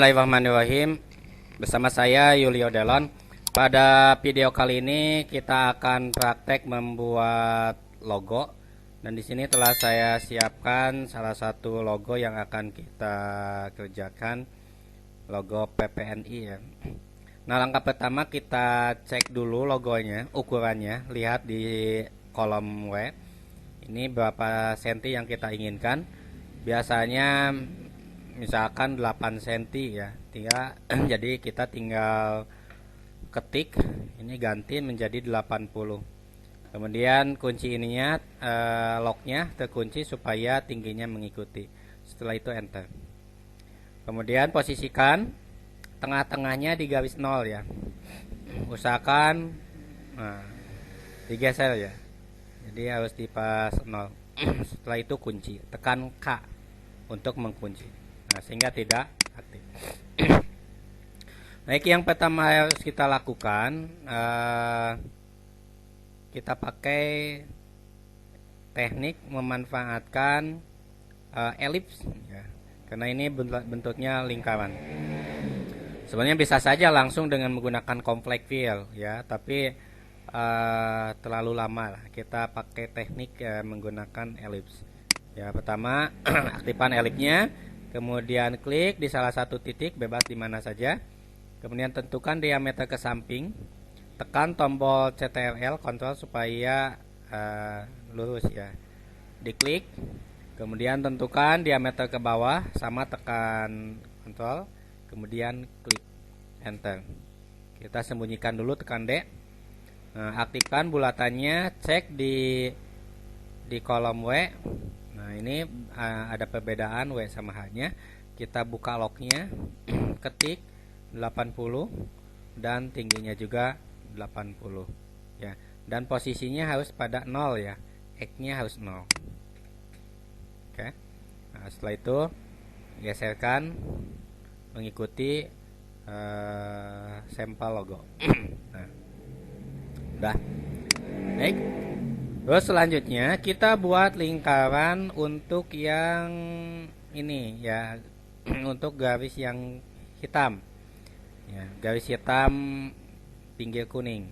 Bismillahirrahmanirrahim. Bersama saya Yulio Delon. Pada video kali ini kita akan praktek membuat logo. Dan di sini telah saya siapkan salah satu logo yang akan kita kerjakan, logo PPNI ya. Nah, langkah pertama kita cek dulu logonya, ukurannya. Lihat di kolom W. Ini berapa senti yang kita inginkan. Biasanya misalkan 8 cm ya, jadi kita tinggal ketik ini ganti menjadi 80. Kemudian kunci ininya locknya terkunci supaya tingginya mengikuti. Setelah itu enter. Kemudian posisikan tengah-tengahnya di garis 0 ya, usahakan digeser ya, jadi harus di pas 0. Setelah itu kunci, tekan K untuk mengunci. Nah, sehingga tidak aktif. Baik, yang pertama harus kita lakukan, kita pakai teknik memanfaatkan elips ya, karena ini bentuknya lingkaran. Sebenarnya bisa saja langsung dengan menggunakan complex fill ya, tapi terlalu lama lah. Kita pakai teknik menggunakan elips ya. Pertama aktifkan elipsnya, kemudian klik di salah satu titik bebas di mana saja. Kemudian tentukan diameter ke samping. Tekan tombol CTRL Ctrl supaya lurus ya. Diklik. Kemudian tentukan diameter ke bawah, sama tekan Ctrl. Kemudian klik Enter. Kita sembunyikan dulu, tekan D. Nah, aktifkan bulatannya, cek di kolom W. Nah, ini ada perbedaan W sama H-nya. Kita buka locknya, ketik 80 dan tingginya juga 80 ya. Dan posisinya harus pada 0 ya. X-nya harus 0. Oke. Nah, setelah itu geserkan mengikuti sampel logo. Nah, udah. Baik. Terus selanjutnya kita buat lingkaran untuk yang ini ya, untuk garis yang hitam ya, garis hitam pinggir kuning.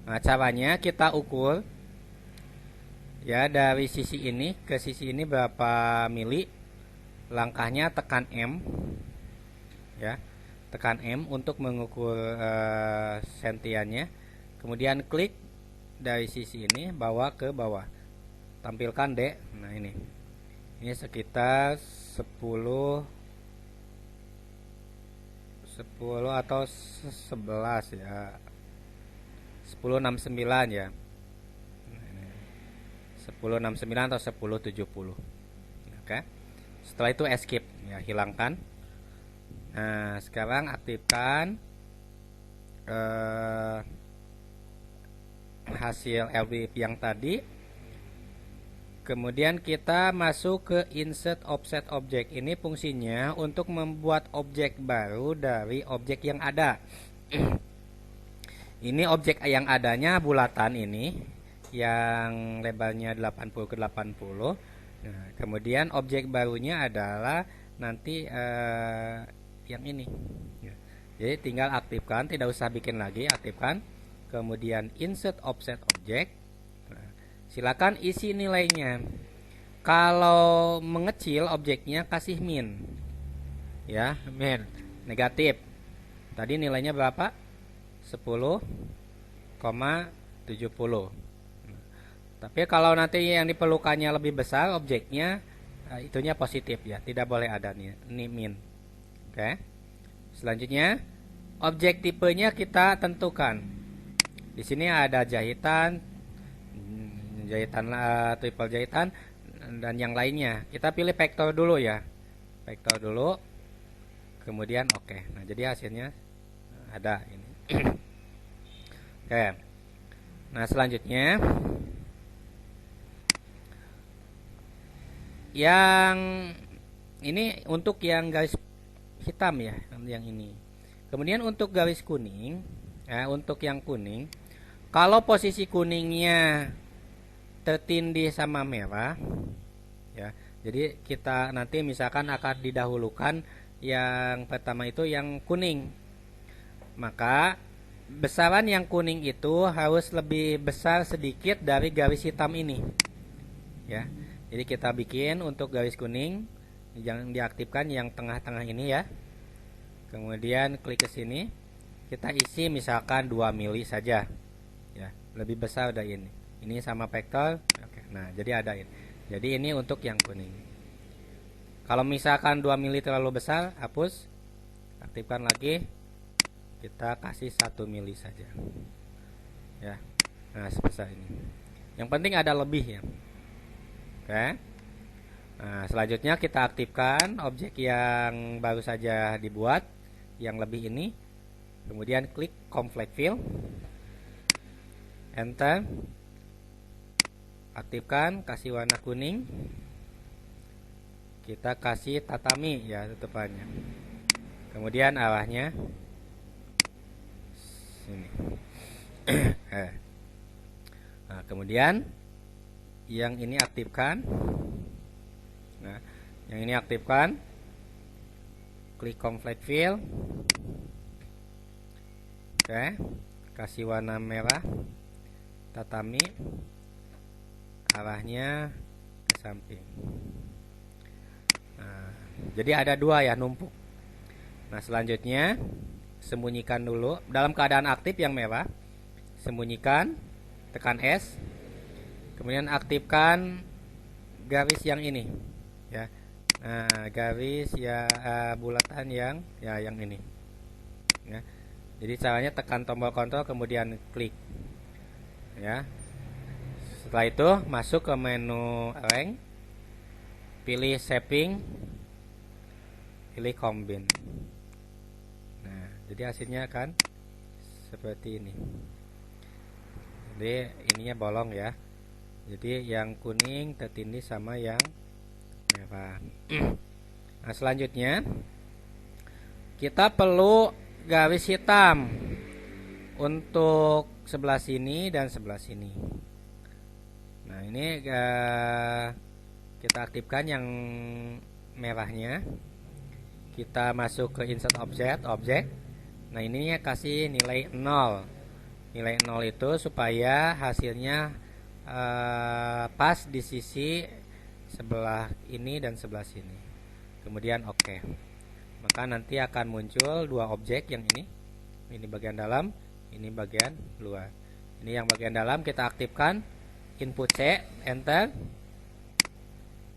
Nah, caranya kita ukur ya, dari sisi ini ke sisi ini berapa mili. Langkahnya tekan M ya, tekan M untuk mengukur sentiannya. Kemudian klik dari sisi ini bawa ke bawah, tampilkan D. Nah, ini sekitar 10 atau 11 ya, 1069 ya, 1069 atau 1070. Oke. Setelah itu escape ya, hilangkan. Nah, sekarang aktifkan hasil LWP yang tadi. Kemudian kita masuk ke insert offset object. Ini fungsinya untuk membuat objek baru dari objek yang ada. Ini objek yang adanya bulatan ini yang lebarnya 80 ke 80. Nah, kemudian objek barunya adalah nanti yang ini. Jadi tinggal aktifkan, tidak usah bikin lagi, aktifkan. Kemudian insert offset object. Nah, silakan isi nilainya. Kalau mengecil objeknya kasih min. Ya, min. Negatif. Tadi nilainya berapa? 10,70. Tapi kalau nanti yang diperlukannya lebih besar objeknya, itunya positif ya, tidak boleh ada nih min. Oke. Selanjutnya objek tipenya kita tentukan. Di sini ada jahitan, triple jahitan dan yang lainnya. Kita pilih vektor dulu ya, vektor dulu. Kemudian oke. Nah, jadi hasilnya ada ini. Oke. Nah, selanjutnya yang ini untuk yang garis hitam ya, yang ini. Kemudian untuk garis kuning ya, untuk yang kuning, kalau posisi kuningnya tertindih sama merah ya, jadi kita nanti misalkan akan didahulukan yang pertama itu yang kuning. Maka besaran yang kuning itu harus lebih besar sedikit dari garis hitam ini. Ya. Jadi kita bikin untuk garis kuning, jangan diaktifkan yang tengah-tengah ini ya. Kemudian klik ke sini, kita isi misalkan 2 mili saja. Ya, lebih besar dari ini. Ini sama vektor. Oke. Nah, jadi ada ini. Jadi ini untuk yang kuning. Kalau misalkan 2 mili terlalu besar, hapus. Aktifkan lagi. Kita kasih 1 mili saja. Ya. Nah, sebesar ini. Yang penting ada lebih ya. Oke. Nah, selanjutnya kita aktifkan objek yang baru saja dibuat, yang lebih ini. Kemudian klik conflict fill. Enter. Aktifkan, kasih warna kuning. Kita kasih tatami ya tutupannya. Kemudian arahnya sini. Nah, kemudian yang ini aktifkan. Nah, yang ini aktifkan. Klik conflict fill. Oke, kasih warna merah. Tatami. Arahnya ke samping. Nah, jadi ada 2 ya numpuk. Nah, selanjutnya sembunyikan dulu dalam keadaan aktif yang merah. Sembunyikan, tekan S. Kemudian aktifkan garis yang ini ya. Nah, garis ya bulatan yang ini ya. Jadi caranya tekan tombol kontrol kemudian klik ya. Setelah itu masuk ke menu rank, pilih shaping, pilih combine. Nah, jadi hasilnya kan seperti ini. Jadi ininya bolong ya. Jadi yang kuning tertindih sama yang merah. Nah, selanjutnya kita perlu garis hitam untuk sebelah sini dan sebelah sini. Nah, ini kita aktifkan yang merahnya. Kita masuk ke insert objek. Nah, ininya kasih nilai 0. Nilai 0 itu supaya hasilnya pas di sisi sebelah ini dan sebelah sini. Kemudian oke. Maka nanti akan muncul 2 objek yang ini. Ini bagian dalam, ini bagian luar. Ini yang bagian dalam kita aktifkan. Input C, enter.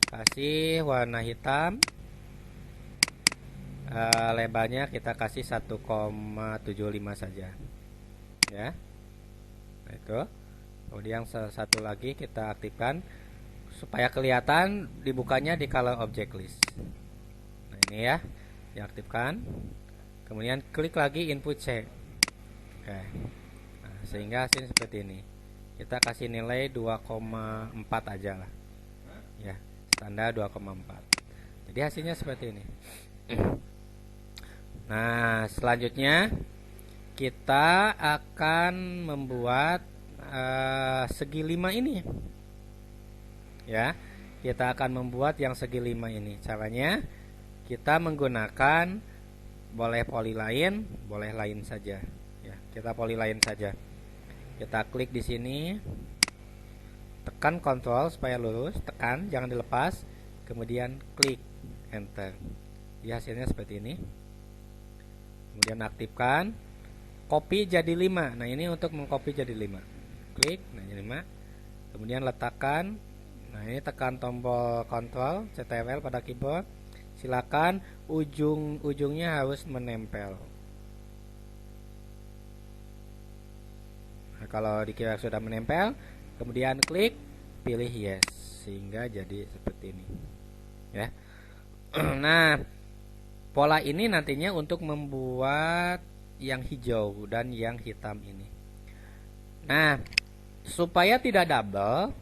Kasih warna hitam. Lebarnya kita kasih 1,75 saja. Ya. Nah, itu. Kemudian satu lagi kita aktifkan supaya kelihatan dibukanya di color object list. Nah, ini ya, diaktifkan. Kemudian klik lagi input C. Oke. Nah, sehingga hasilnya seperti ini. Kita kasih nilai 2,4 aja lah. Ya, standar 2,4. Jadi hasilnya seperti ini. Nah, selanjutnya kita akan membuat segi 5 ini. Ya, kita akan membuat yang segi 5 ini. Caranya kita menggunakan boleh polyline, boleh lain saja. Ya, kita polyline saja. Kita klik di sini, tekan Ctrl supaya lurus, tekan, jangan dilepas, kemudian klik enter. Ya, hasilnya seperti ini. Kemudian aktifkan, copy jadi 5. Nah, ini untuk mengcopy jadi 5. Klik, nah jadi 5. Kemudian letakkan. Nah, ini tekan tombol Ctrl Ctrl pada keyboard. Silakan ujung-ujungnya harus menempel. Nah, kalau dikira sudah menempel, kemudian klik, pilih yes, sehingga jadi seperti ini. Ya. Nah, pola ini nantinya untuk membuat yang hijau dan yang hitam ini. Nah, supaya tidak double,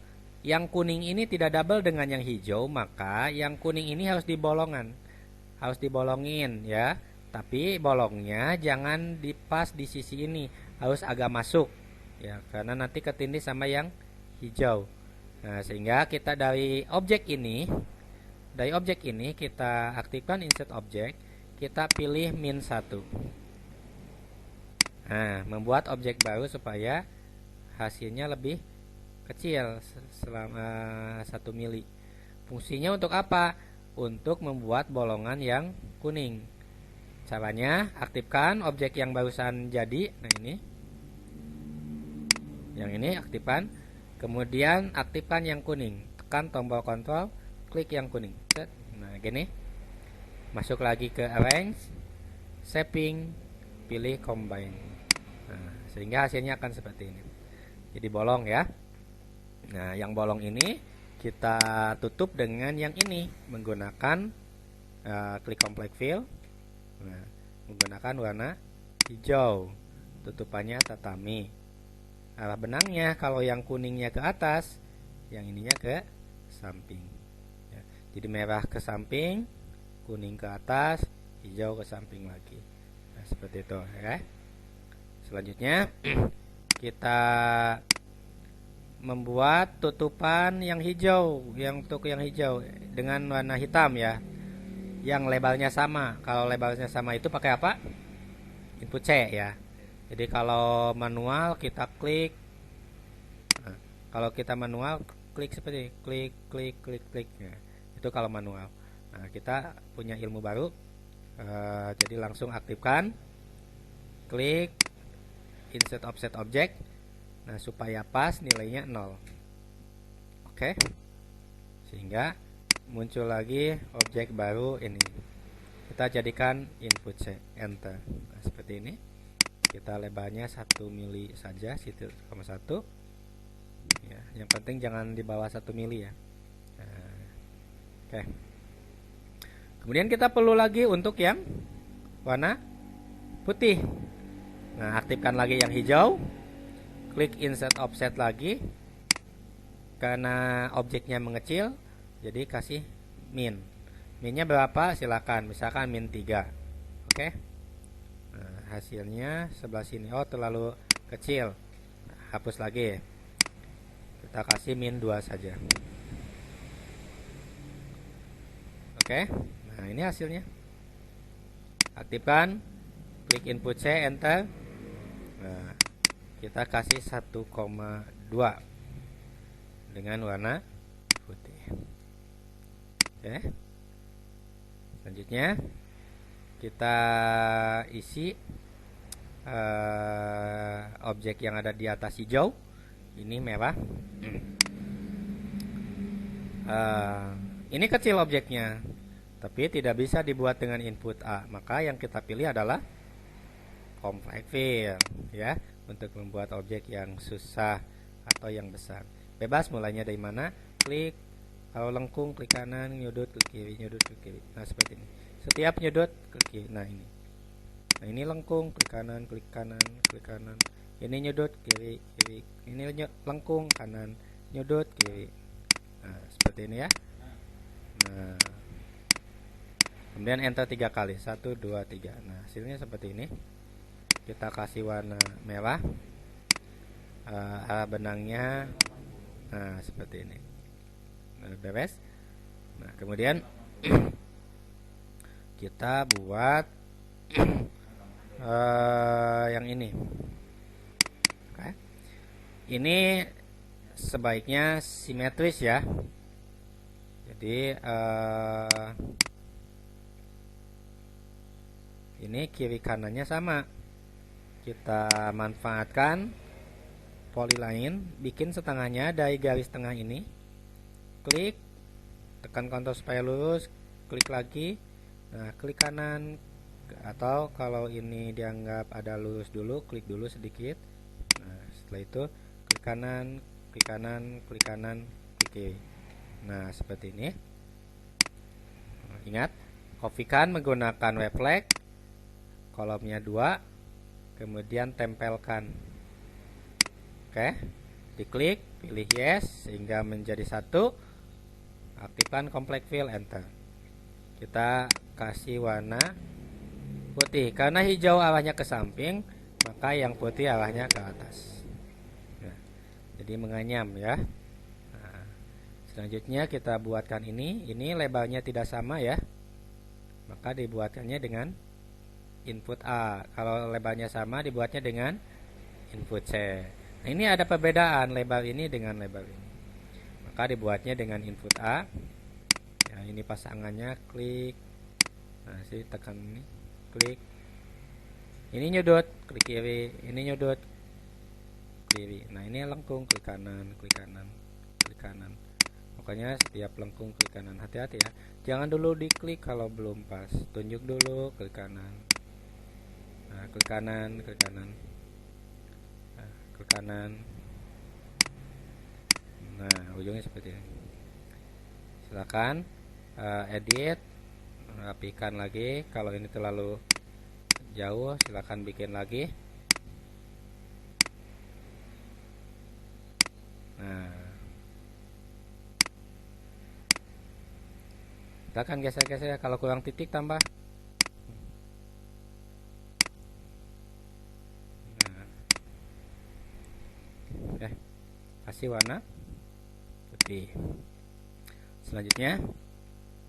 yang kuning ini tidak double dengan yang hijau, maka yang kuning ini harus dibolongin ya. Tapi bolongnya jangan dipas di sisi ini, harus agak masuk ya, karena nanti ketindih sama yang hijau. Nah, sehingga kita dari objek ini kita aktifkan insert object, kita pilih min 1. Nah, membuat objek baru supaya hasilnya lebih kecil selama 1 mili. Fungsinya untuk apa? Untuk membuat bolongan yang kuning. Caranya, aktifkan objek yang barusan jadi. Nah, ini. Yang ini aktifkan. Kemudian aktifkan yang kuning. Tekan tombol kontrol, klik yang kuning. Nah, gini. Masuk lagi ke arrange, shaping, pilih combine. Nah, sehingga hasilnya akan seperti ini. Jadi bolong ya. Nah, yang bolong ini kita tutup dengan yang ini menggunakan klik complex fill. Nah, menggunakan warna hijau. Tutupannya tatami. Arah benangnya kalau yang kuningnya ke atas, yang ininya ke samping. Ya, jadi merah ke samping, kuning ke atas, hijau ke samping lagi. Nah, seperti itu ya. Selanjutnya kita membuat tutupan yang hijau, untuk yang hijau dengan warna hitam ya. Yang lebarnya sama. Kalau lebarnya sama itu pakai apa? Input C ya. Jadi kalau manual kita klik. Nah, kalau kita manual klik seperti klik klik klik klik ya. Itu kalau manual. Nah, kita punya ilmu baru. Jadi langsung aktifkan klik insert offset object. Nah, supaya pas nilainya 0. Oke. Sehingga muncul lagi objek baru ini. Kita jadikan input C, enter. Nah, seperti ini. Kita lebarnya 1 mili saja, 1,1. Ya, yang penting jangan di bawah 1 mili ya. Nah, oke. Kemudian kita perlu lagi untuk yang warna putih. Nah, aktifkan lagi yang hijau. Klik insert offset lagi. Karena objeknya mengecil, jadi kasih min. Minnya berapa? Silakan. Misalkan min 3. Oke. Nah, hasilnya sebelah sini. Oh, terlalu kecil. Nah, hapus lagi. Kita kasih min 2 saja. Oke. Nah, ini hasilnya. Aktifkan. Klik input C, enter. Nah, kita kasih 1,2 dengan warna putih. Oke. Selanjutnya kita isi objek yang ada di atas hijau. Ini merah. Ini kecil objeknya, tapi tidak bisa dibuat dengan input A. Maka yang kita pilih adalah complex fill ya, untuk membuat objek yang susah atau yang besar. Bebas mulainya dari mana? Klik. Kalau lengkung klik kanan, nyudut klik kiri, nyudut klik kiri. Nah, seperti ini. Setiap nyudut klik kiri. Nah, ini. Nah, ini lengkung klik kanan, klik kanan, klik kanan. Ini nyudut kiri, kiri. Ini lengkung kanan, nyudut kiri. Nah, seperti ini ya. Nah, kemudian enter 3 kali. 1 2 3. Nah, hasilnya seperti ini. Kita kasih warna merah. Arah benangnya nah, seperti ini. Beres. Nah, kemudian kita buat yang ini. Oke. Ini sebaiknya simetris ya. Jadi ini kiri kanannya sama. Kita manfaatkan polyline, bikin setengahnya dari garis tengah ini. Klik, tekan kontrol supaya lurus, klik lagi. Nah, klik kanan, atau kalau ini dianggap ada lurus dulu, klik dulu sedikit. Nah, setelah itu klik kanan, klik kanan, klik kanan, klik kiri. Nah, seperti ini. Ingat, kopikan menggunakan web flag, kolomnya 2, kemudian tempelkan. Oke, diklik, pilih yes sehingga menjadi 1. Aktifkan complex fill, enter. Kita kasih warna putih. Karena hijau arahnya ke samping, maka yang putih arahnya ke atas. Nah, jadi menganyam ya. Nah, selanjutnya kita buatkan ini. Ini lebarnya tidak sama ya. maka dibuatkannya dengan input A. Kalau lebarnya sama, dibuatnya dengan input C. Nah, ini ada perbedaan lebar ini dengan lebar ini. Maka dibuatnya dengan input A. Ya, ini pasangannya, klik. Nah, tekan ini, klik. Ini nyudut, klik kiri. Ini nyudut, kiri. Nah, ini lengkung, klik kanan, klik kanan, klik kanan. Pokoknya setiap lengkung klik kanan. Hati-hati ya. Jangan dulu diklik kalau belum pas. Tunjuk dulu, klik kanan. Nah, klik kanan, klik kanan. Nah, klik kanan. Nah, ujungnya seperti ini. Silakan edit, rapikan lagi. Kalau ini terlalu jauh, silakan bikin lagi. Nah, silakan geser-geser. Kalau kurang titik tambah. Nah, kasih warna putih. Selanjutnya,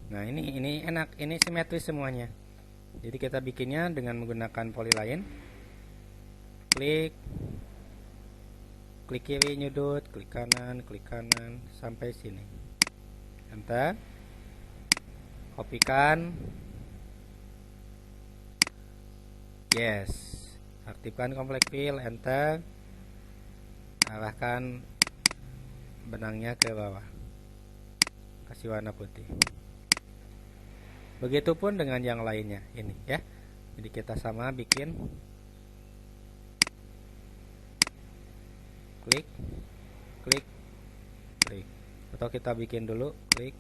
nah ini enak, ini simetris semuanya. Jadi kita bikinnya dengan menggunakan polyline. Klik, klik kiri nyudut, klik kanan sampai sini. Enter. Kopikan. Yes. Aktifkan complex fill, enter. Arahkan benangnya ke bawah. Kasih warna putih. Begitupun dengan yang lainnya ini ya. Jadi kita sama bikin. Klik, klik, klik. Atau kita bikin dulu, klik,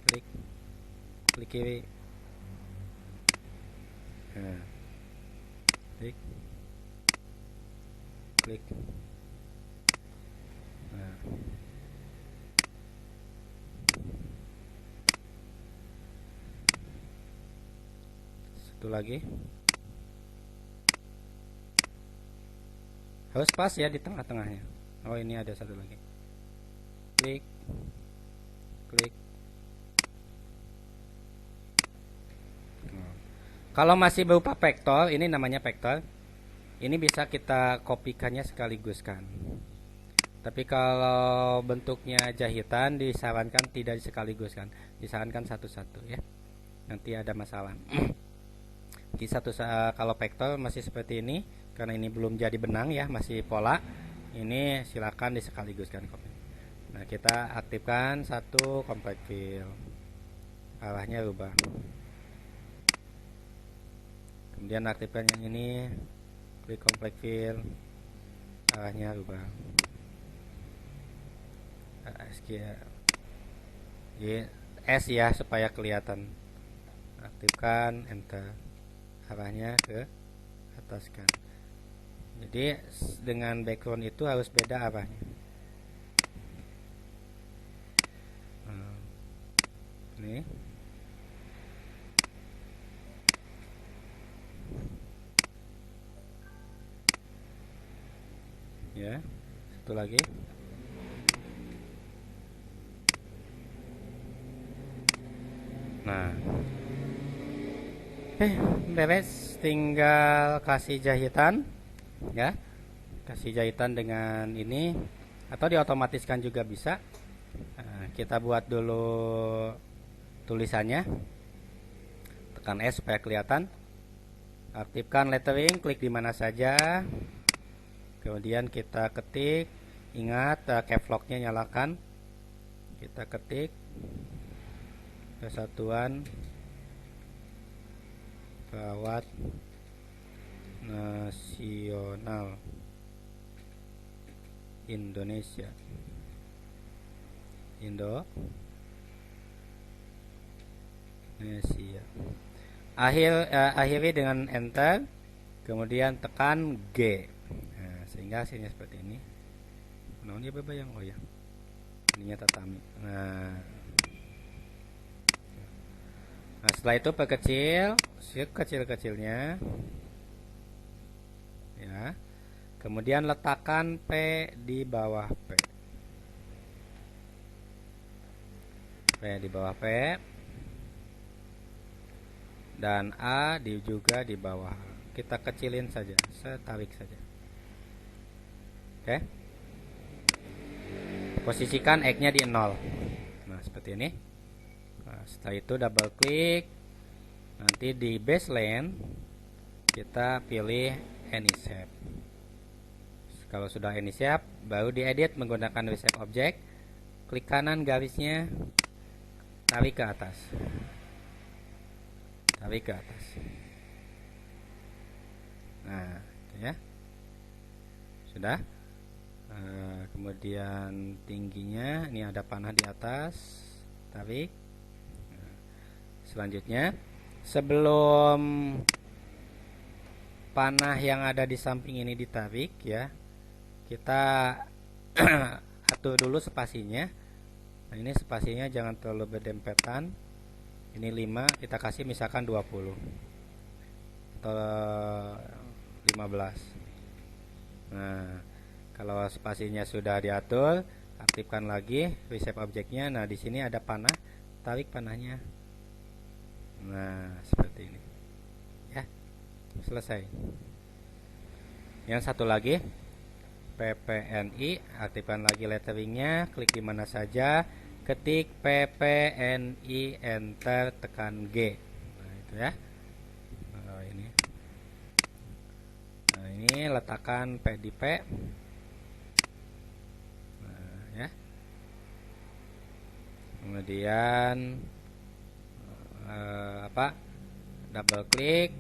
klik, klik kiri. Nah, klik, klik. Nah, satu lagi. Harus pas ya di tengah-tengahnya. Oh, ini ada satu lagi. Klik, klik. Kalau masih berupa vektor, ini namanya vektor. Ini bisa kita kopikannya sekaligus kan. Tapi kalau bentuknya jahitan disarankan tidak sekaligus kan. Disarankan satu-satu ya. Nanti ada masalah. Di kalau vektor masih seperti ini, karena ini belum jadi benang ya, masih pola. Ini silakan disekaliguskan. Nah, kita aktifkan satu complex fill. Arahnya rubah. Kemudian aktifkan yang ini, klik complex fill, arahnya rubah. S ya supaya kelihatan. Aktifkan, enter. Arahnya ke atas kan. Jadi dengan background itu harus beda arahnya. Ini ya, satu lagi. Nah, beres, tinggal kasih jahitan ya, kasih jahitan dengan ini atau diotomatiskan juga bisa. Nah, kita buat dulu tulisannya, tekan S supaya kelihatan. Aktifkan lettering, klik di mana saja, kemudian kita ketik. Ingat caps lock-nya nyalakan. Kita ketik Persatuan Perawat Nasional Indonesia. Indonesia. Akhiri dengan enter, kemudian tekan G. Nah, sehingga hasilnya seperti ini. Namanya bebayang, oh ya. Ininya tatami. Nah, setelah itu perkecil sekecil-kecilnya. Ya. Kemudian letakkan P di bawah P. P di bawah P. dan A juga di bawah. Kita kecilin saja, tarik saja. Oke. Posisikan X-nya di 0. Nah, seperti ini. Nah, setelah itu double klik. Nanti di baseline kita pilih any shape. Kalau sudah any shape, baru diedit menggunakan reshape object. Klik kanan garisnya, tarik ke atas. Tarik ke atas. Nah, itu ya. Sudah. Kemudian tingginya, ini ada panah di atas. Tarik. Nah, selanjutnya, sebelum panah yang ada di samping ini ditarik ya, kita atur dulu spasinya. Nah, ini spasinya jangan terlalu berdempetan. Ini 5, kita kasih misalkan 20 atau 15. Nah, kalau spasinya sudah diatur, aktifkan lagi reshape objeknya. Nah, di sini ada panah, tarik panahnya. Nah, seperti ini. Ya, selesai. Yang satu lagi, PPNI, aktifkan lagi letteringnya, klik di mana saja, ketik PPNI, enter, tekan G. Nah, itu ya. Nah, ini letakkan P di P. Nah, ya. Kemudian double klik,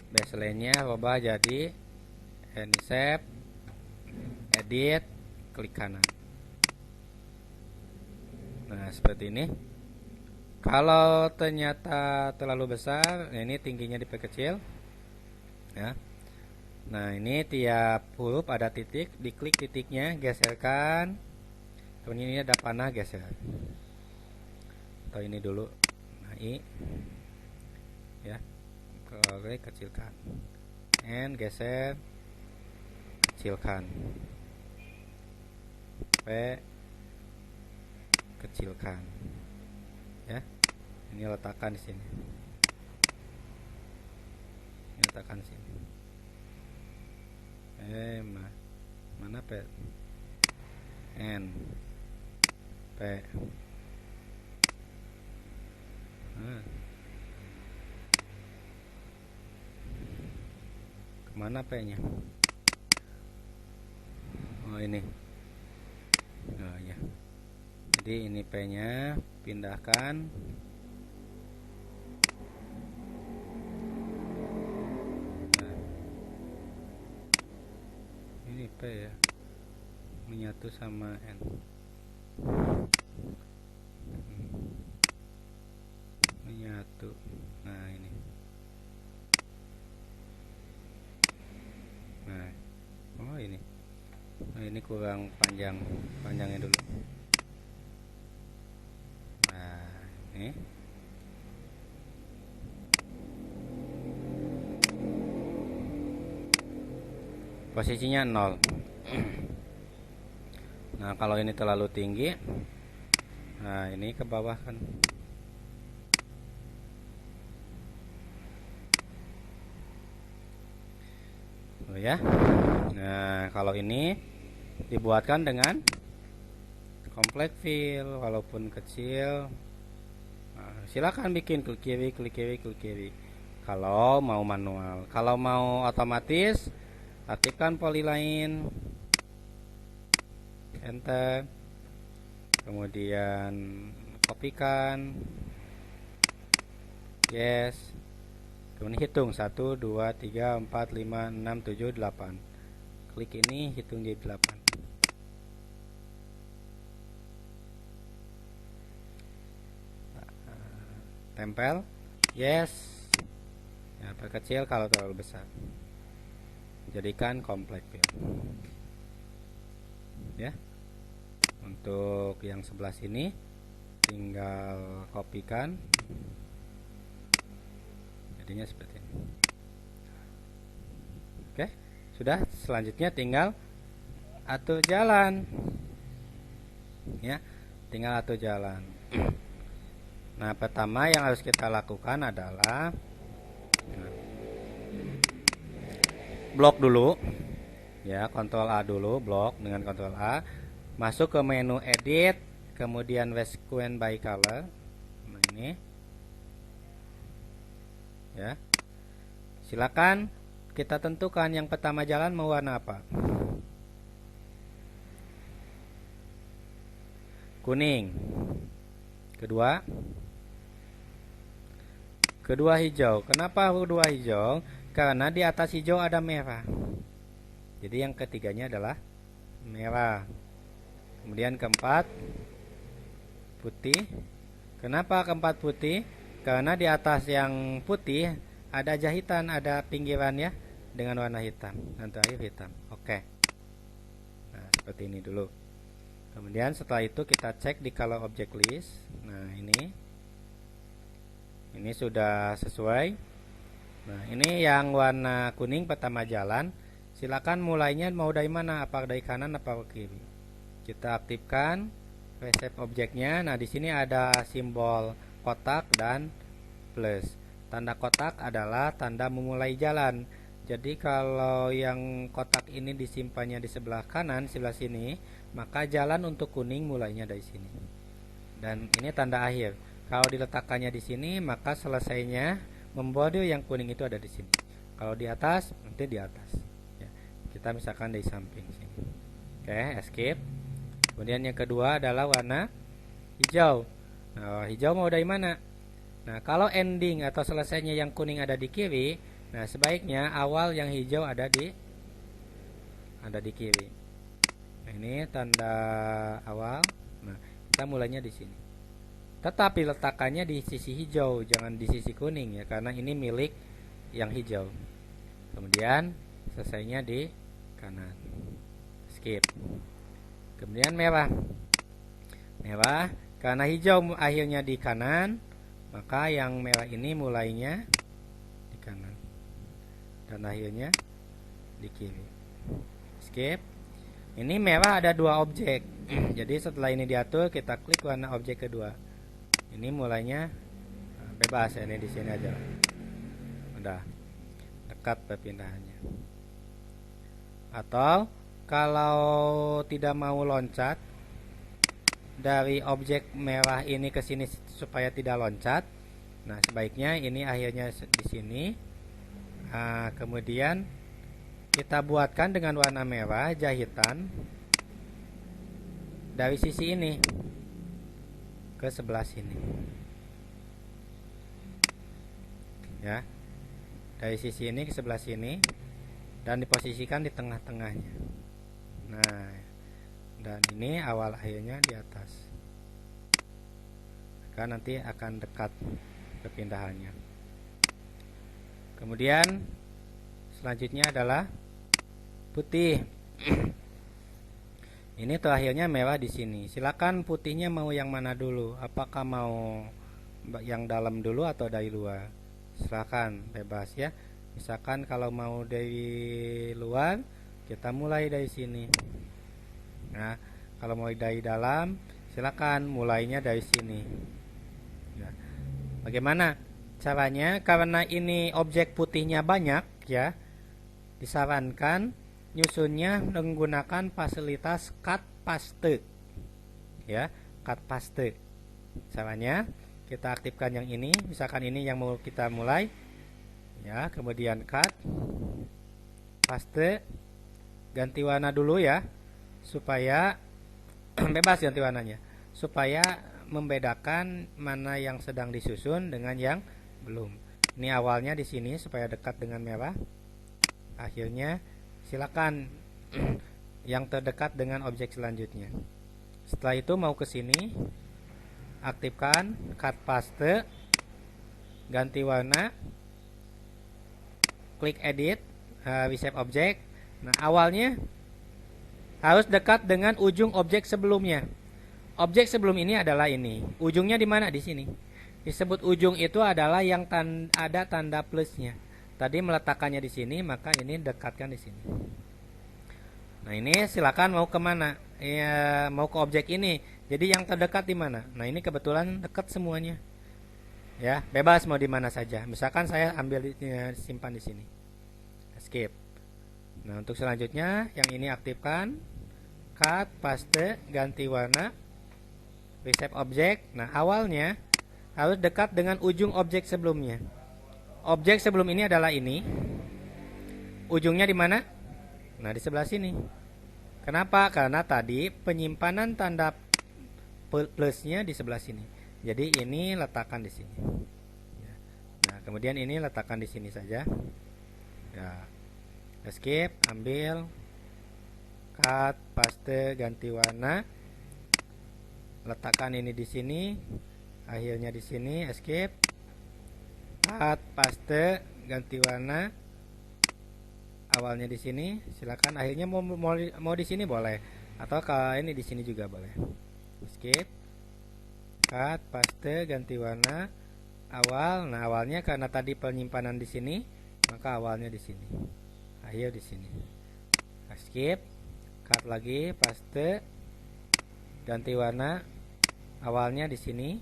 baseline-nya rubah jadi any shape, edit, klik kanan. Nah, seperti ini. Kalau ternyata terlalu besar, ini tingginya diperkecil ya. Nah, ini tiap huruf ada titik, diklik titiknya, geserkan. Kemudian ini ada panah, geser. Atau ini dulu. Nah, I ya. Kalau kecilkan. N, geser, kecilkan. P, kecilkan. Ya. Ini letakkan di sini. Ini letakkan di sini. Mana P? N, P. Kemana P-nya? Oh, ini. Oh ya. Jadi ini P-nya, pindahkan. Nah, ini P ya, menyatu sama N. Menyatu. Nah, ini. Nah, oh ini. Nah, ini kurang panjang, panjangnya dulu. Nah, ini. Posisinya 0. Nah, kalau ini terlalu tinggi, nah ini ke bawah kan. Oh ya. Nah, kalau ini dibuatkan dengan complex fill, walaupun kecil. Nah, silakan bikin, klik kiri, klik kiri, klik kiri. Kalau mau manual, kalau mau otomatis, aktifkan polyline, enter, kemudian kopikan, yes, kemudian hitung 1, 2, 3, 4, 5, 6, 7, 8. Klik ini, hitung jadi 8. Tempel, yes, ya, perkecil kalau terlalu besar. Jadikan complex fill. Ya. Untuk yang sebelah sini tinggal kopikan. Jadinya seperti ini. Oke, sudah. Selanjutnya tinggal atur jalan. Ya, tinggal atur jalan. Nah, pertama yang harus kita lakukan adalah blok dulu, ya, Ctrl A dulu, blok dengan Ctrl A, masuk ke menu edit, kemudian sequence by color. Nah, ini, ya, silakan kita tentukan yang pertama jalan mau warna apa. Kuning. Kedua hijau. Kenapa kedua hijau? Karena di atas hijau ada merah. Jadi yang ketiganya adalah merah. Kemudian keempat putih. Kenapa keempat putih? Karena di atas yang putih ada jahitan, ada pinggiran ya dengan warna hitam. Dan terakhir hitam. Oke. Nah, seperti ini dulu. Kemudian setelah itu kita cek di color object list. Nah, ini sudah sesuai. Nah, ini yang warna kuning pertama jalan. Silakan mulainya mau dari mana? Apa dari kanan apa kiri? Kita aktifkan reshape objeknya. Nah, di sini ada simbol kotak dan plus. Tanda kotak adalah tanda memulai jalan. Jadi kalau yang kotak ini disimpannya di sebelah kanan, sebelah sini, maka jalan untuk kuning mulainya dari sini. Dan ini tanda akhir. Kalau diletakkannya di sini, maka selesainya membordir yang kuning itu ada di sini. Kalau di atas, nanti di atas. Ya, kita misalkan dari samping sini. Oke, escape. Kemudian yang kedua adalah warna hijau. Nah, hijau mau dari mana? Nah, kalau ending atau selesainya yang kuning ada di kiri, nah sebaiknya awal yang hijau ada di kiri. Nah, ini tanda awal. Nah, kita mulainya di sini. Tetapi letakkannya di sisi hijau, jangan di sisi kuning ya, karena ini milik yang hijau. Kemudian selesainya di kanan. Skip. Kemudian merah. Merah, karena hijau akhirnya di kanan, maka yang merah ini mulainya di kanan dan akhirnya di kiri. Skip. Ini merah ada dua objek. Jadi setelah ini diatur, kita klik warna objek kedua. Ini mulainya bebas ya, ini di sini aja. Udah dekat perpindahannya. Atau kalau tidak mau loncat dari objek merah ini ke sini supaya tidak loncat, nah sebaiknya ini akhirnya di sini. Kemudian kita buatkan dengan warna merah jahitan dari sisi ini ke sebelah sini, ya, dari sisi ini ke sebelah sini dan diposisikan di tengah-tengahnya. Nah, dan ini awal akhirnya di atas, maka nanti akan dekat perpindahannya. Kemudian selanjutnya adalah putih. Ini terakhirnya merah di sini. Silakan putihnya mau yang mana dulu? Apakah mau yang dalam dulu atau dari luar? Silakan, bebas ya. Misalkan kalau mau dari luar, kita mulai dari sini. Nah, kalau mau dari dalam, silakan mulainya dari sini. Ya. Bagaimana caranya? Karena ini objek putihnya banyak ya, disarankan nyusunnya menggunakan fasilitas cut paste, ya, cut paste. Caranya kita aktifkan yang ini, misalkan ini yang mau kita mulai, ya, kemudian cut paste, ganti warna dulu ya, supaya bebas ganti warnanya, supaya membedakan mana yang sedang disusun dengan yang belum. Ini awalnya di sini supaya dekat dengan merah, akhirnya silakan yang terdekat dengan objek selanjutnya. Setelah itu mau ke sini, aktifkan cut paste, ganti warna, klik edit, reshape object. Nah, awalnya harus dekat dengan ujung objek sebelumnya. Objek sebelum ini adalah ini. Ujungnya di mana? Di sini. Disebut ujung itu adalah yang ada tanda plusnya. Tadi meletakkannya di sini, maka ini dekatkan di sini. Nah, ini silakan mau kemana? Ya, mau ke objek ini. Jadi yang terdekat di mana? Nah, ini kebetulan dekat semuanya. Ya, bebas mau di mana saja. Misalkan saya ambil simpan di sini. Escape. Nah, untuk selanjutnya yang ini aktifkan, cut, paste, ganti warna, reshape objek. Nah, awalnya harus dekat dengan ujung objek sebelumnya. Objek sebelum ini adalah ini. Ujungnya di mana? Nah, di sebelah sini. Kenapa? Karena tadi penyimpanan tanda plusnya di sebelah sini. Jadi ini letakkan di sini. Nah, kemudian ini letakkan di sini saja. Ya. Escape, ambil, cut, paste, ganti warna. Letakkan ini di sini. Akhirnya di sini, escape, cut, paste, ganti warna. Awalnya di sini, silakan. Akhirnya mau di sini boleh, atau kalau ini di sini juga boleh. Escape, cut, paste, ganti warna. Awal, nah awalnya karena tadi penyimpanan di sini, maka awalnya di sini. Akhir di sini. Escape, cut lagi, paste, ganti warna. Awalnya di sini,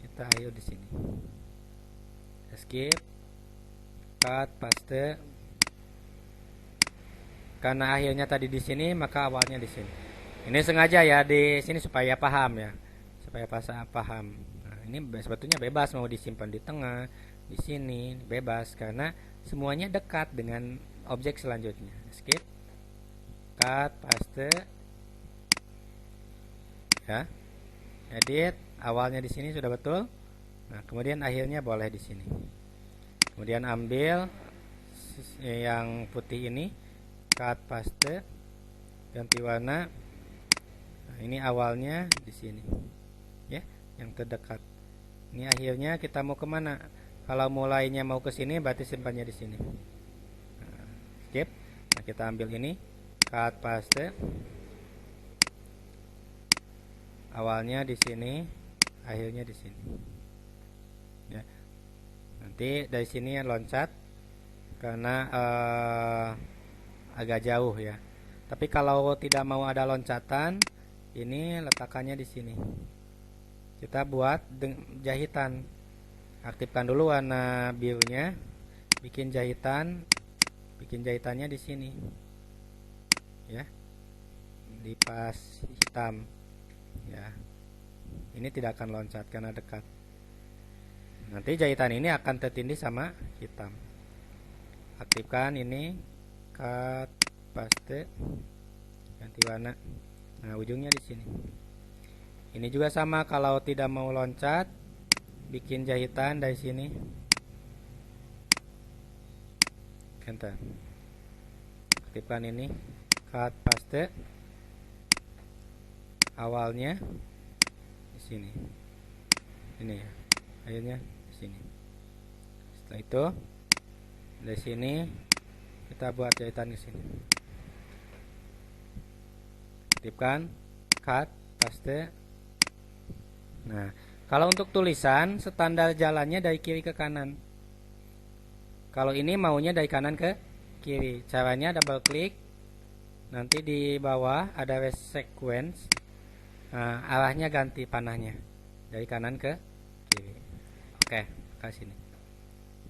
kita akhir di sini. Escape, cut, paste. Karena akhirnya tadi di sini, maka awalnya di sini. Ini sengaja ya di sini supaya paham ya, supaya paham. Nah, ini sebetulnya bebas mau disimpan di tengah, di sini bebas karena semuanya dekat dengan objek selanjutnya. Escape, cut, paste, ya, edit. Awalnya di sini sudah betul. Nah, kemudian akhirnya boleh di sini. Kemudian ambil yang putih ini, cut, paste, ganti warna. Nah, ini awalnya di sini, ya, yang terdekat. Ini akhirnya kita mau kemana? Kalau mulainya mau ke sini, berarti simpannya di sini. Nah, skip. Nah, kita ambil ini, cut, paste. Awalnya di sini, akhirnya di sini. Ya. Nanti dari sini loncat karena agak jauh ya. Tapi kalau tidak mau ada loncatan, ini letakkannya di sini. Kita buat jahitan. Aktifkan dulu warna birunya. Bikin jahitannya di sini. Ya. Di pas hitam. Ya. Ini tidak akan loncat karena dekat. Nanti jahitan ini akan tertindih sama hitam. Aktifkan ini, cut, paste, ganti warna. Nah, ujungnya di sini. Ini juga sama, kalau tidak mau loncat, bikin jahitan dari sini. Enter. Aktifkan ini, cut, paste. Awalnya di sini. Ini ya. Akhirnya di sini. Setelah itu dari sini kita buat jahitan ke sini. Aktifkan, cut, paste. Nah, kalau untuk tulisan standar jalannya dari kiri ke kanan. Kalau ini maunya dari kanan ke kiri. Caranya double klik. Nanti di bawah ada sequence. Nah, arahnya ganti panahnya dari kanan ke kiri. Oke, ke sini.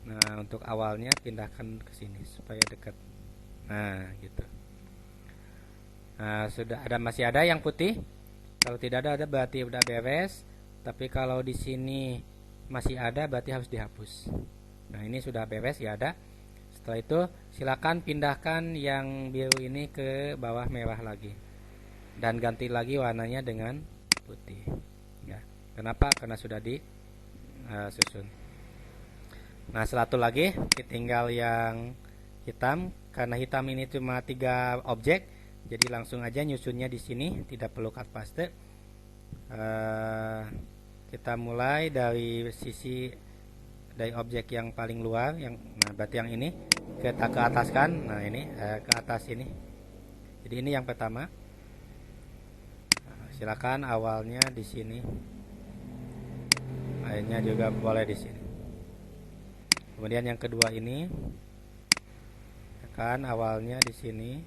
Nah, untuk awalnya pindahkan ke sini supaya dekat. Nah, gitu. Nah, masih ada yang putih. Kalau tidak ada berarti udah beres. Tapi kalau di sini masih ada berarti harus dihapus. Nah, ini sudah beres ya ada. Setelah itu silakan pindahkan yang biru ini ke bawah merah lagi. Dan ganti lagi warnanya dengan putih. Ya. Kenapa? Karena sudah disusun. Nah, satu lagi tinggal yang hitam. Karena hitam ini cuma 3 objek, jadi langsung aja nyusunnya di sini, tidak perlu cut paste. Kita mulai dari objek yang paling luar, berarti yang ini kita ke atas kan. Nah, ini ke atas ini. Jadi ini yang pertama. Nah, silakan awalnya di sini. Akhirnya juga boleh di sini. Kemudian yang kedua ini, tekan awalnya di sini.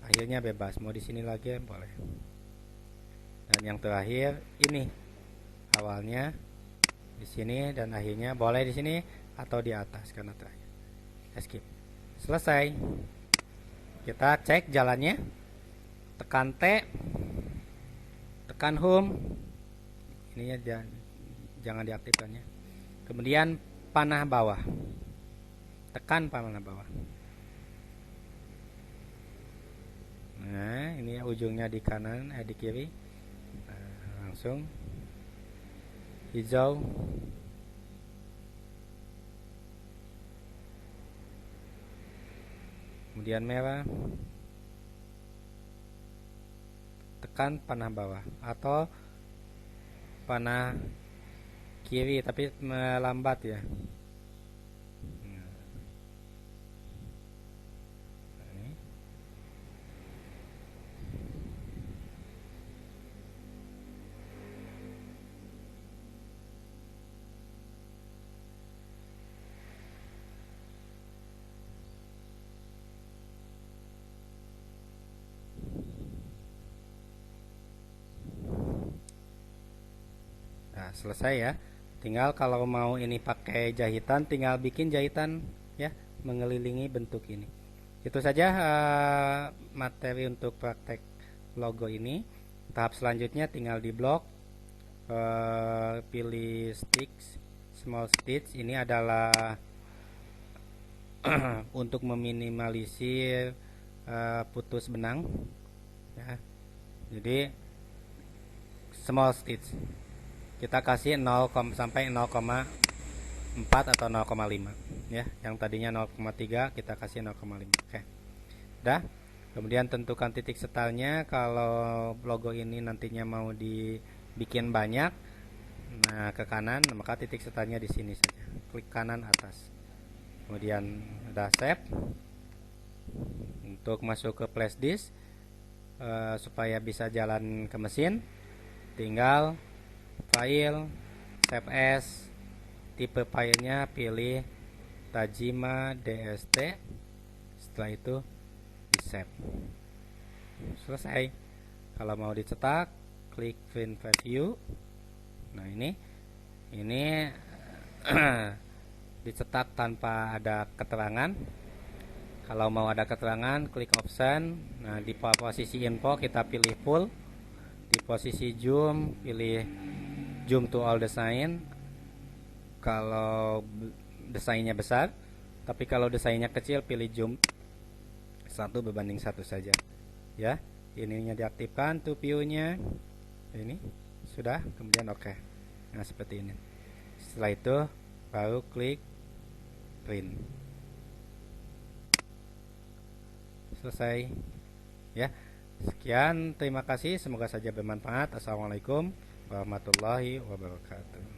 Akhirnya bebas, mau di sini lagi boleh. Dan yang terakhir ini awalnya di sini, dan akhirnya boleh di sini atau di atas karena terakhir. Escape. Selesai. Kita cek jalannya. Tekan T, tekan home. Ini ya, jangan diaktifkan ya. Kemudian panah bawah. Tekan panah bawah. Nah, ini ujungnya di kanan, di kiri. Nah, langsung hijau. Kemudian merah. Tekan panah bawah atau panah kiri tapi melambat ya. Nah, selesai ya. Tinggal kalau mau ini pakai jahitan, tinggal bikin jahitan ya, mengelilingi bentuk ini. Itu saja materi untuk praktek logo ini. Tahap selanjutnya tinggal di blok, pilih sticks, small stitch. Ini adalah untuk meminimalisir putus benang ya. Jadi small stitch kita kasih 0, sampai 0,4 atau 0,5 ya. Yang tadinya 0,3 kita kasih 0,5. Oke. Udah. Kemudian tentukan titik setelnya. Kalau logo ini nantinya mau dibikin banyak, nah ke kanan, maka titik setelnya di sini saja. Klik kanan atas. Kemudian udah save. Untuk masuk ke flash disk supaya bisa jalan ke mesin, tinggal file, save as, tipe filenya pilih Tajima DST. Setelah itu di save. Selesai. Kalau mau dicetak, klik print preview. Nah ini dicetak tanpa ada keterangan. Kalau mau ada keterangan, klik option. Nah di posisi info kita pilih full. Di posisi zoom pilih zoom to all design kalau desainnya besar, tapi kalau desainnya kecil pilih zoom 1:1 saja ya. Ininya diaktifkan to view-nya, ini sudah, kemudian oke. Nah seperti ini. Setelah itu baru klik print. Selesai ya. Sekian, terima kasih, semoga saja bermanfaat. Assalamualaikum warahmatullahi wabarakatuh.